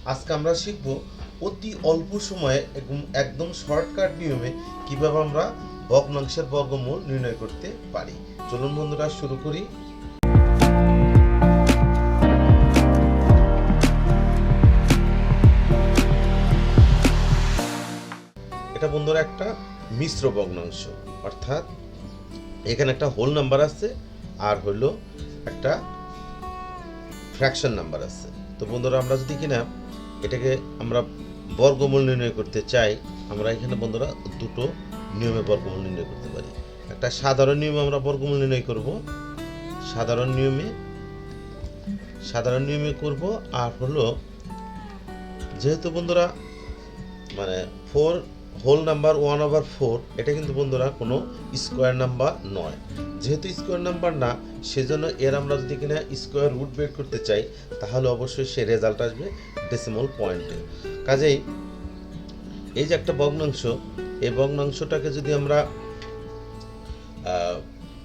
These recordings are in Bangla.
আজকে আমরা শিখব অতি অল্প সময়ে একদম শর্টকাট নিয়মে কিভাবে আমরা ভগ্নাংশের বর্গমূল নির্ণয় করতে পারি। চলুন বন্ধুরা শুরু করি। এটা বন্ধুরা একটা মিশ্র ভগ্নাংশ, অর্থাৎ এখানে একটা হোল নাম্বার আছে আর হলো একটা ফ্র্যাকশন নাম্বার আছে। তো বন্ধুরা আমরা যদি কিনা এটাকে আমরা বর্গমূল নির্ণয় করতে চাই, আমরা এখানে বন্ধুরা দুটো নিয়মে বর্গমূল নির্ণয় করতে পারি। একটা সাধারণ নিয়মে আমরা বর্গমূল নির্ণয় করব, সাধারণ নিয়মে করব। আর হলো যেহেতু বন্ধুরা মানে 4 হোল নাম্বার 1/4, এটা কিন্তু বন্ধুরা কোনো স্কোয়ার নাম্বার নয়। যেহেতু স্কোয়ার নাম্বার না, সেজন্য এর আমরা যদি কিনা স্কোয়ার রুট বের করতে চাই, তাহলে অবশ্যই সে রেজাল্ট আসবে ডেসিমাল পয়েন্টে। কাজেই এই যে একটা ভগ্নাংশ, এই ভগ্নাংশটাকে যদি আমরা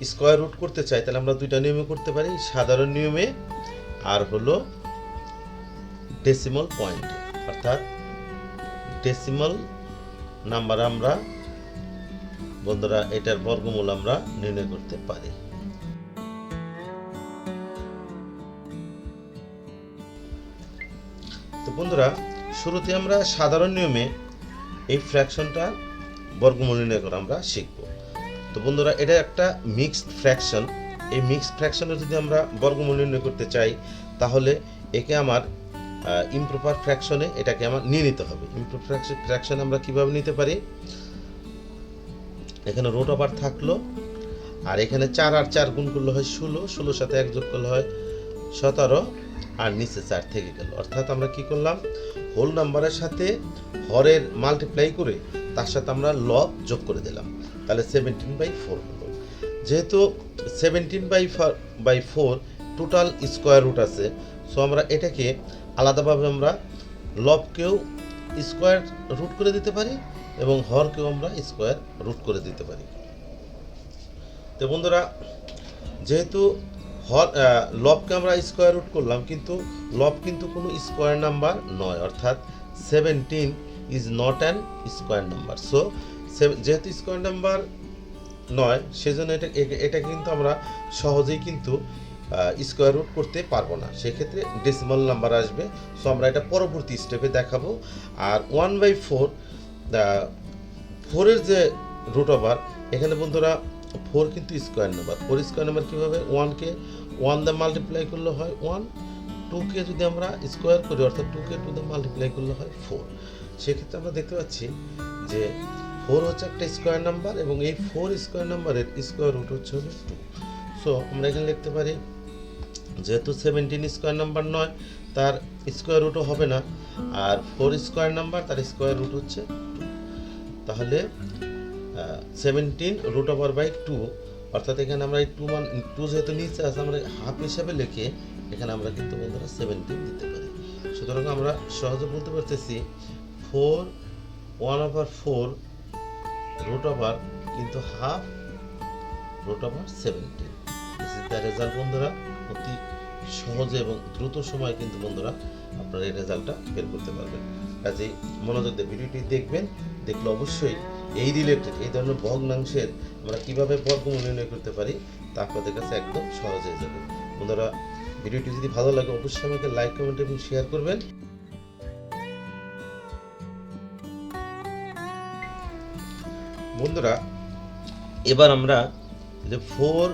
স্কোয়ার রুট করতে চাই, তাহলে আমরা দুইটা নিয়মে করতে পারি, সাধারণ নিয়মে আর হলো ডেসিমাল পয়েন্টে। অর্থাৎ ডেসিমাল নাম্বার আমরা বন্ধুরা এটার বর্গমূল আমরা নির্ণয় করতে পারি। তো বন্ধুরা শুরুতে আমরা সাধারণ নিয়মে এই ফ্র্যাকশনটা বর্গমূল নির্ণয় করা আমরা শিখব। তো বন্ধুরা এটা একটা মিক্সড ফ্র্যাকশন। এই মিক্সড ফ্র্যাকশনে যদি আমরা বর্গমূল নির্ণয় করতে চাই, তাহলে একে আমার ইমপ্রপার ফ্র্যাকশনে এটাকে আমার নিয়ে নিতে হবে। ইমপ্রপার ফ্র্যাকশন আমরা কিভাবে নিতে পারি, এখানে রুট ওভার থাকলো, আর এখানে 4 আর 4 গুণ করলে হয় 16, 16 সাথে 1 যোগ করলে হয় 17, আর নিচে 4 থেকে গেল। অর্থাৎ আমরা কি করলাম, হোল নাম্বারের সাথে হরের মাল্টিপ্লাই করে তার সাথে আমরা লব যোগ করে দিলাম, তাহলে 17/4 হলো। যেহেতু 17/4 টোটাল স্কোয়ার রুট আছে, সো আমরা এটাকে আলাদাভাবে আমরা লবকেও স্কোয়ার রুট করে দিতে পারি এবং হরকেও আমরা স্কোয়ার রুট করে দিতে পারি। তো বন্ধুরা যেহেতু লবকে আমরা স্কোয়ার রুট করলাম, কিন্তু লব কিন্তু কোনো স্কোয়ার নাম্বার নয়, অর্থাৎ 17 is not an square number. So যেহেতু স্কোয়ার নাম্বার নয়, সেজন্য এটা কিন্তু আমরা সহজেই কিন্তু স্কোয়ার রুট করতে পারবো না, সেক্ষেত্রে ডেসিমাল নাম্বার আসবে। সো আমরা এটা পরবর্তী স্টেপে দেখাবো। আর 1/4 4-এর যে রুট ওভার, এখানে বন্ধুরা 4 কিন্তু স্কোয়ার নাম্বার। 4 স্কোয়ার নাম্বার কীভাবে, 1কে 1 দিয়ে মাল্টিপ্লাই করলে হয় 1, 2কে যদি আমরা স্কোয়ার করি অর্থাৎ 2কে 2 দিয়ে মাল্টিপ্লাই করলে হয় 4। সেক্ষেত্রে আমরা দেখতে পাচ্ছি যে 4 হচ্ছে একটা স্কোয়ার নাম্বার এবং এই 4 স্কোয়ার নাম্বারের স্কোয়ার রুট হচ্ছে 2। সো আমরা এখানে লিখতে পারি, যেহেতু 17 স্কোয়ার নাম্বার নয়, তার স্কোয়ার রুটও হবে না, আর 4 স্কোয়ার নাম্বার, তার স্কোয়ার রুট হচ্ছে 2। তাহলে 17 রুট ওভার বাই 2, অর্থাৎ এখানে আমরা এই 2 যেহেতু নিচে আছে, আমরা হাফ হিসাবে লিখে এখানে আমরা কিন্তু বন্ধুরা 17 দিতে পারি। সুতরাং আমরা সহজে বলতে পারতেছি 4 1/4 রুট ওভার কিন্তু half root over 17। This is the result বন্ধুরা। অতি সহজে এবং দ্রুত সময় কিন্তু বন্ধুরা আপনারা এই রেজাল্টটা বের করতে পারবেন। কাজেই মনোযোগ দিয়ে ভিডিওটি দেখবেন, দেখলে অবশ্যই এই রিলেটেড এই ধরনের ভগ্নাংশের আমরা কীভাবে বর্গমূল নির্ণয় করতে পারি তা আপনাদের কাছে একদম সহজ হয়ে যাবে। বন্ধুরা ভিডিওটি যদি ভালো লাগে অবশ্যই আমাকে লাইক, কমেন্ট এবং শেয়ার করবেন। বন্ধুরা এবার আমরা যে 4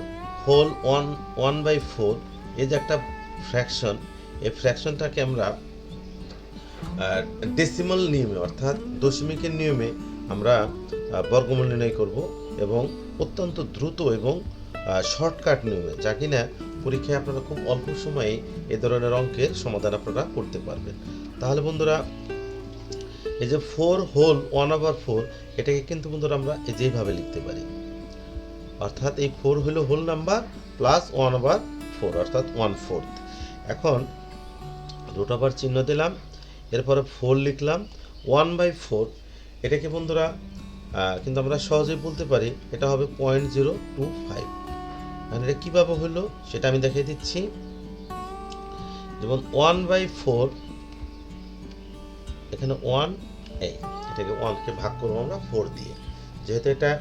হোল 1/4 এই যে একটা ফ্র্যাকশন, এই ফ্র্যাকশনটাকে আমরা ডেসিমাল নিয়মে অর্থাৎ দশমিকের নিয়মে আমরা বর্গমূল নির্ণয় করব, এবং অত্যন্ত দ্রুত এবং শর্টকাট নিয়মে, যা কিনা পরীক্ষায় আপনারা খুব অল্প সময়ে এ ধরনের অঙ্কের সমাধান আপনারা করতে পারবেন। তাহলে বন্ধুরা এই যে 4 হোল 1/4 এটাকে কিন্তু বন্ধুরা আমরা যেভাবে লিখতে পারি, অর্থাৎ এই 4 হলো হোল নাম্বার প্লাস 1/4 অর্থাৎ 1/4। এখন রুট ওভার চিহ্ন দিলাম, এরপরে 4 লিখলাম, 1/4 এটাকে বন্ধুরা কিন্তু আমরা সহজেই বলতে পারি এটা হবে 0.025। মানে এটা কীভাবে হলো সেটা আমি দেখিয়ে দিচ্ছি। যেমন 1/4 এখানে 1 এই এটাকে 1কে ভাগ করবো আমরা 4 দিয়ে, যেহেতু এটা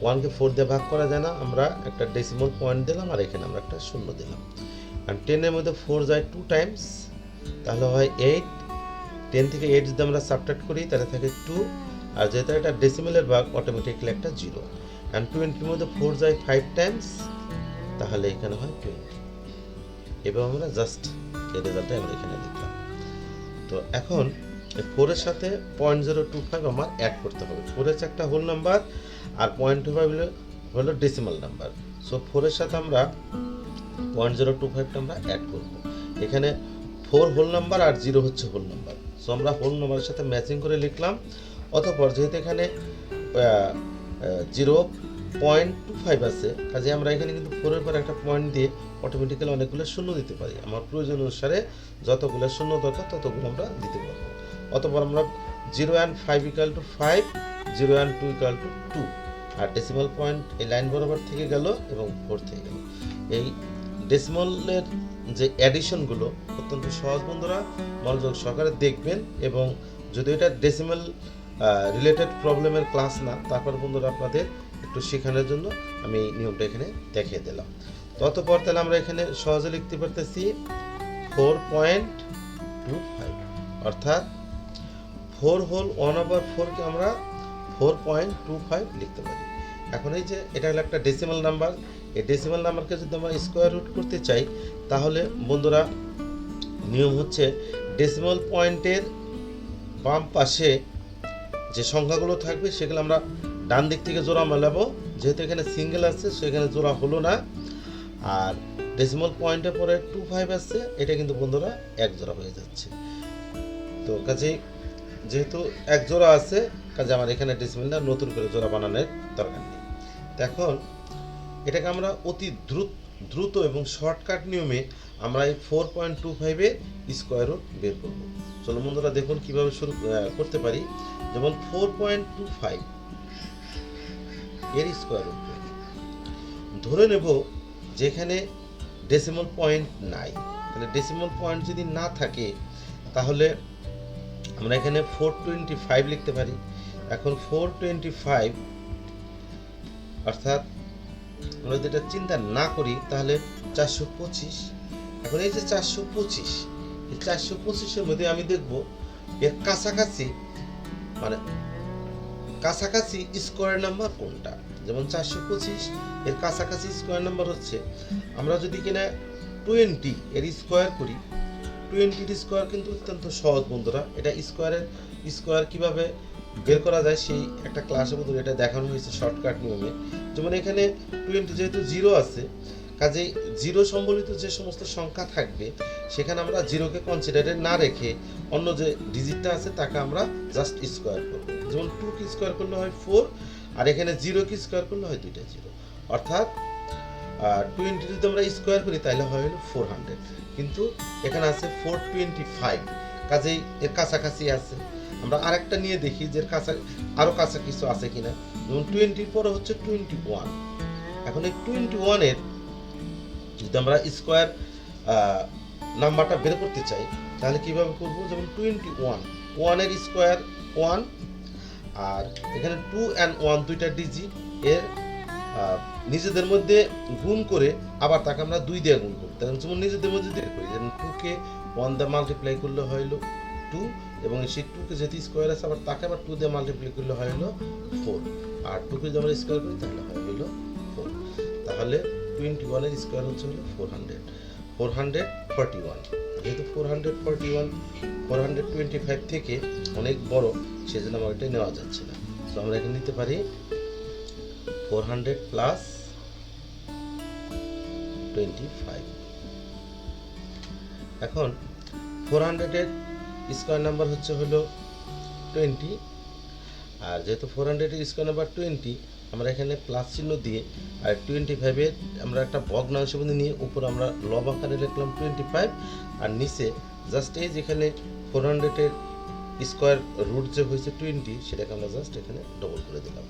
1কে 4 দিয়ে ভাগ করা যায় না, আমরা একটা ডেসিমাল পয়েন্ট দিলাম আর এখানে আমরা একটা শূন্য দিলাম। আর 10 এর মধ্যে 4 যায় 2 টাইমস, তাহলে হয় 8। 10 থেকে 8 যদি আমরা সাবট্রাক্ট করি তাহলে থাকে 2, আর যেহেতু এটা ডেসিমেলের ভাগ অটোমেটিক্যালি একটা 0। অ্যান্ড 20 এর মধ্যে 4 যায় 5 টাইমস, তাহলে এখানে হয় 20। এবার আমরা জাস্ট এই রেজাল্টটা আমরা এখানে লিখলাম। তো এখন 4 এর সাথে 0.025 আমার অ্যাড করতে হবে। 4 হচ্ছে একটা হোল নাম্বার আর 0.25 হলো ডেসিমাল নাম্বার। সো 4 এর সাথে আমরা 0.025টা আমরা অ্যাড করব। এখানে 4 হোল নাম্বার আর 0 হচ্ছে হোল নাম্বার, সো আমরা হোল নাম্বারের সাথে ম্যাচিং করে লিখলাম। অতঃপর যেহেতু এখানে 0.25 আছে, কাজে আমরা এখানে কিন্তু 4 এর পর একটা পয়েন্ট দিয়ে অটোমেটিক্যালি অনেকগুলো শূন্য দিতে পারি। আমার প্রয়োজন অনুসারে যতগুলো শূন্য দরকার ততগুলো আমরা দিতে পারবো। অতঃপর আমরা 0 and 5 equal to 5, 0 and 2 equal to 2, আর ডেসিমাল পয়েন্ট এই লাইন বরাবর থেকে গেল এবং 4 থেকে গেল। এই ডেসিমালের যে অ্যাডিশনগুলো অত্যন্ত সহজ বন্ধুরা, মনোযোগ সহকারে দেখবেন। এবং যদি এটা ডেসিমাল রিলেটেড প্রবলেমের ক্লাস না, তারপর বন্ধুরা আপনাদের একটু শেখানোর জন্য আমি এই নিয়মটা এখানে দেখিয়ে দিলাম। ততপর তাহলে আমরা এখানে সহজে লিখতে পারতেছি 4.25, অর্থাৎ 4 হোল 1/4কে আমরা 4.25 লিখতে পারি। এখন এই যে এটা হলো একটা ডেসিমাল নাম্বার, এই ডেসিমাল নাম্বারকে যদি আমরা স্কোয়ার রুট করতে চাই, তাহলে বন্ধুরা নিয়ম হচ্ছে ডেসিমাল পয়েন্টের বাম পাশে যে সংখ্যাগুলো থাকবে সেগুলো আমরা ডান দিক থেকে জোড়া মেলাবো। যেহেতু এখানে সিঙ্গেল আছে সেখানে জোড়া হলো না, আর ডেসিমাল পয়েন্টের পরে 25 আছে, এটা কিন্তু বন্ধুরা এক জোড়া হয়ে যাচ্ছে। তো কাজেই যেহেতু এক জোড়া আছে, কাজে আমার এখানে ডেসিমালটা নতুন করে জোড়া বানানোর দরকার নেই। এখন এটাকে আমরা অতি দ্রুত এবং শর্টকাট নিয়মে আমরা এই 4.25 এর স্কোয়ার রুট বের করব। চলো বন্ধুরা দেখুন কিভাবে শুরু করতে পারি। যেমন 4.25 এর স্কোয়ার রুট ধরে নেব যেখানে ডেসিমাল পয়েন্ট নাই। তাহলে ডেসিমাল পয়েন্ট যদি না থাকে তাহলে আমরা এখানে 425 লিখতে পারি। এখন 425 অর্থাৎ আমরা যদি এটা চিন্তা না করি তাহলে 425। এখন এই যে 425, এই 425-এর মধ্যে আমি দেখব এর কাছাকাছি মানে কাছাকাছি স্কোয়ার নাম্বার কোনটা। যেমন 425 এর কাছাকাছি স্কোয়ার নাম্বার হচ্ছে, আমরা যদি কিনা 20 এর স্কোয়ার করি, 20 এর স্কোয়ার কিন্তু অত্যন্ত সহজ বন্ধুরা। এটা স্কোয়ার কিভাবে বের করা যায় সেই একটা ক্লাসের মধ্যে এটা দেখানো হয়েছে শর্টকাট নিয়মে। যেমন এখানে 20 যেহেতু 0 আছে, কাজেই 0 সম্বলিত যে সমস্ত সংখ্যা থাকবে সেখানে আমরা 0কে কনসিডারে না রেখে অন্য যে ডিজিটটা আছে তাকে আমরা জাস্ট স্কোয়ার করব। যেমন 2 কে স্কোয়ার করলে হয় 4, আর এখানে 0 কে স্কোয়ার করলে হয় 2টা 0, অর্থাৎ 20 যদি আমরা স্কোয়ার করি তাহলে হয় হলো 400, কিন্তু এখানে আছে 425, কাজেই এর কাছাকাছি আছে। আমরা আরেকটা নিয়ে দেখি যে আরো কাছে কিছু আছে কিনা। যেমন 20 পরে হচ্ছে 21। এখন এই 21 এর যদি আমরা স্কোয়ার নাম্বারটা বের করতে চাই তাহলে কিভাবে করব। যেমন 1 এর স্কোয়ার 1, আর এখানে 2 and 1 দুইটা ডিজিট, এর নিজেদের মধ্যে গুণ করে আবার তাকে আমরা 2 দিয়ে গুণ করতে হবে। যেমন নিজেদের মধ্যে দিয়ে করি, যেমন 2 কে 1 দিয়ে মাল্টিপ্লাই করলে হইল 2, এবং সেই 2 কে যেহেতু স্কোয়ার আছে আবার তাকে আবার 2 দিয়ে মাল্টিপ্লাই করলে হইল 4, আর 2 কে যদি আমরা স্কোয়ার করি তাহলে হইল 4। তাহলে 21 এর স্কোয়ার হচ্ছে হলো 441। যেহেতু 425 থেকে অনেক বড়, সেজন্য আমার এটা নেওয়া যাচ্ছে না। তো আমরা এখানে নিতে পারি 400 প্লাস 25। এখন 400 এর স্কোয়ার নাম্বার হচ্ছে হলো 20, আর যেহেতু 400 এর স্কোয়ার নাম্বার 20, আমরা এখানে প্লাস চিহ্ন দিয়ে আর 25 এর আমরা একটা ভগ্নাংশ নিয়ে উপর আমরা লব আকারে লিখলাম 25, আর নিচে জাস্ট এই যেখানে 400 এর স্কোয়ার রুট যে হয়েছে 20 সেটাকে আমরা জাস্ট এখানে ডবল করে দিলাম।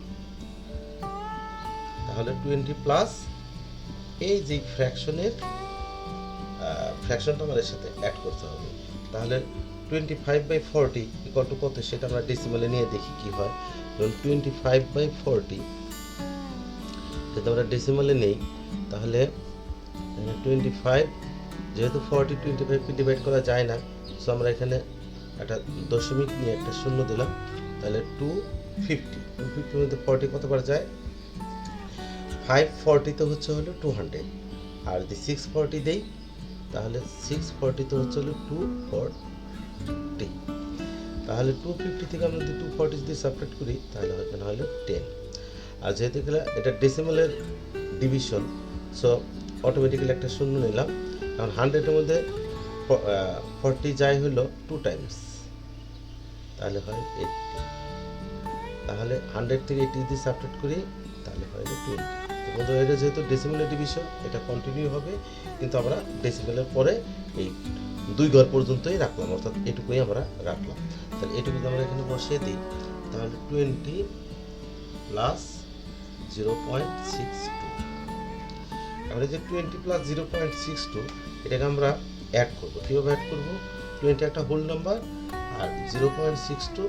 তাহলে 20 প্লাস এই যে ফ্র্যাকশনটা আমাদের সাথে অ্যাড করতে হবে। তাহলে 25/40 ইকুয়াল টু কত সেটা আমরা ডেসিমালে নিয়ে দেখি কি হয়। ধরুন 25/40 যদি আমরা ডেসিমালে নেই তাহলে 25, যেহেতু 40 25কে ডিভাইড করা যায় না, সো আমরা এখানে একটা দশমিক নিয়ে একটা শূন্য দিলাম, তাহলে 250 মধ্যে 40 কতবার যায়, 540 তো হচ্ছে হলো 200, আর যদি 640 দেই তাহলে 640 তো হচ্ছে হলো 240, তাহলে 250 থেকে আমরা যদি 240 যদি সাবট্রাক্ট করি তাহলে এখানে হলো 10। আর যেহেতু এটা ডেসিমালের ডিভিশন, সো অটোমেটিক্যালি একটা শূন্য নিলাম, কারণ 100-এর মধ্যে 40 যায় হলো 2 টাইমস, তাহলে হয় 80, তাহলে 100 থেকে 80 যদি সাবট্রাক্ট করি তাহলে হয় 20। তো বন্ধুরা, এটা যেহেতু ডেসিমালের ডিভিশন এটা কন্টিনিউ হবে, কিন্তু আমরা ডেসিমালের পরে এই 2 ঘর পর্যন্তই রাখলাম, অর্থাৎ এটুকুই আমরা রাখলাম। তাহলে এটুকু যদি আমরা এখানে বসিয়ে দিই তাহলে 20 প্লাস 0.62, আমরা যে 20 প্লাস 0.62 এটাকে আমরা অ্যাড করবো। কীভাবে অ্যাড করবো, 20 একটা হোল নাম্বার আর 0.62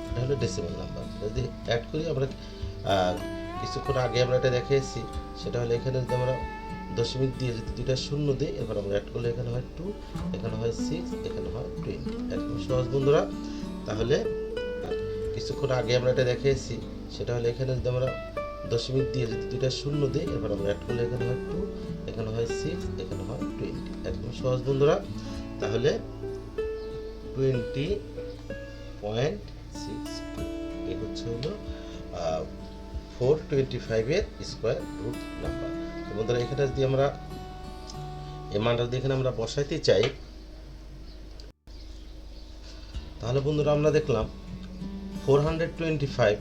এটা হলো ডেসিমাল নাম্বার। যদি অ্যাড করি আমরা কিছুক্ষণ আগে আমরা এটা দেখে এসেছি, সেটা হলো এখানে যদি আমরা দশমিক দিয়ে যদি দুইটা শূন্য দিই, এবার আমরা অ্যাড করলে এখানে হয় 2, এখানে হয় 6, এখানে হয় 20। একদম সহজ বন্ধুরা। তাহলে কিছুক্ষণ আগে আমরা এটা দেখে এসেছি, সেটা হলো এখানে যদি আমরা দশমিক দিয়ে যদি দুইটা শূন্য দিই, এবার আমরা অ্যাড করলে এখানে হয় 2, এখানে হয় 6, এখানে হয় 20। একদম সহজ বন্ধুরা। তাহলে 20.62 এই হচ্ছে হলো 425-এর স্কোয়ার রুট নাম্বার। তো বন্ধুরা, এখানে যদি আমরা এই মানটা যদি এখানে আমরা বসাইতে চাই, তাহলে বন্ধুরা আমরা দেখলাম 425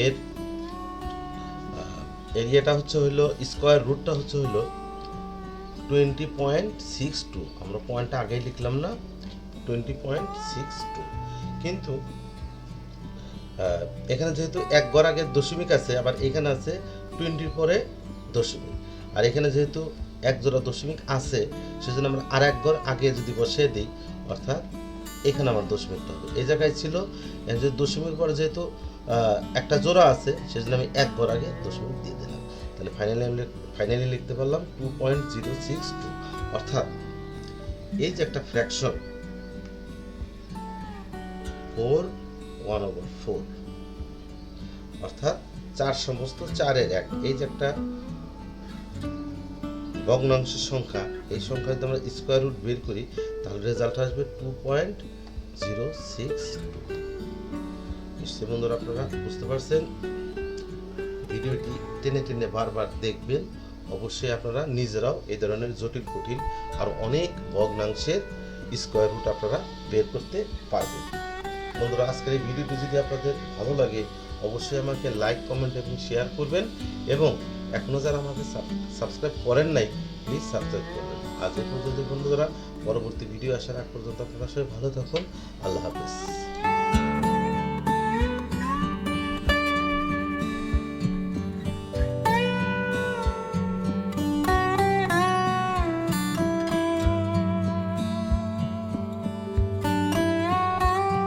এর এরিয়াটা হচ্ছে হলো স্কোয়ার রুটটা হচ্ছে হলো 20.62। আমরা পয়েন্টটা আগেই লিখলাম না, 20.62, কিন্তু এখানে যেহেতু এক ঘর আগে দশমিক আছে, আবার এখানে আছে 20 পরে দশমিক, আর এখানে যেহেতু এক জোড়া দশমিক আছে, সেজন্য আমরা আর এক ঘর আগে যদি বসিয়ে দিই, অর্থাৎ এখানে আমার দশমিকটা হবে, এই জায়গায় ছিল যে দশমিক পরে যেহেতু একটা জোড়া আছে, সেজন্য আমি এক ঘর আগে দশমিক দিয়ে দিলাম। তাহলে ফাইনালি লিখতে পারলাম 2.062, অর্থাৎ এই যে একটা ফ্র্যাকশন 4/1/4, অর্থাৎ 4 সমস্ত 4-এর 1, এই যে একটা ভগ্নাংশের সংখ্যা, এই সংখ্যা যদি আমরা স্কোয়ার রুট বের করি তাহলে রেজাল্ট আসবে 2.062। নিশ্চয়ই বন্ধুরা আপনারা বুঝতে পারছেন। ভিডিওটি টেনে টেনে বারবার দেখবেন, অবশ্যই আপনারা নিজেরাও এই ধরনের জটিল কঠিন আর অনেক ভগ্নাংশের স্কোয়ার রুট আপনারা বের করতে পারবেন। বন্ধুরা, আজকের এই ভিডিওটি যদি আপনাদের ভালো লাগে অবশ্যই আমাকে লাইক, কমেন্ট এবং শেয়ার করবেন, এবং এখনও যারা আমাকে সাবস্ক্রাইব করেন নাই প্লিজ সাবস্ক্রাইব করবেন। আজ এই পর্যন্ত বন্ধুরা, পরবর্তী ভিডিও আসার আগ পর্যন্ত আপনারা সবাই ভালো থাকুন। আল্লাহ হাফেজ।